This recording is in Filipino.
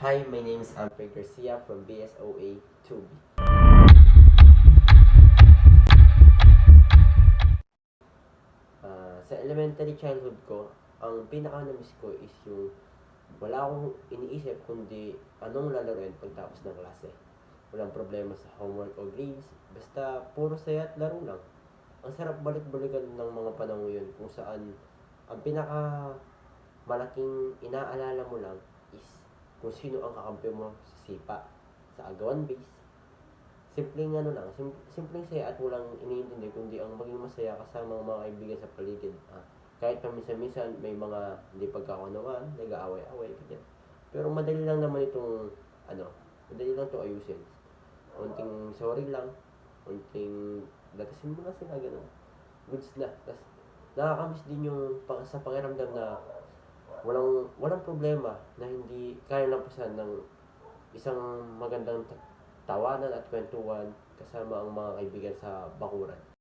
Hi, my name is Ampere Garcia from BSOA 2B. Sa elementary childhood ko, ang pinaka-namiss ko is yung wala akong iniisip kundi anong lalaroin pagtapos ng klase. Walang problema sa homework o grades, basta puro saya at laro lang. Ang sarap balik-balikan ng mga panahon yun kung saan ang pinaka malaking inaalala mo lang is kung sino ang kakampi mo sa sipa, sa agawan base. Simpleng ano lang, simpleng saya at walang iniintindi kundi ang maging masaya kasama ang mga kaibigan sa paligid. Kahit paminsan-minsan may mga hindi pagkakunawaan, nag-aaway-away, ganyan. Pero madali lang naman itong, madali lang ito ayusin. Unting sorry lang, unting latasin mo na sila, gano'n. Goods na. Tapos, nakakamiss din yung sa pakiramdam na walang problema na hindi kaya lampasan ng isang magandang tawanan at kwentuhan kasama ang mga kaibigan sa bakuran.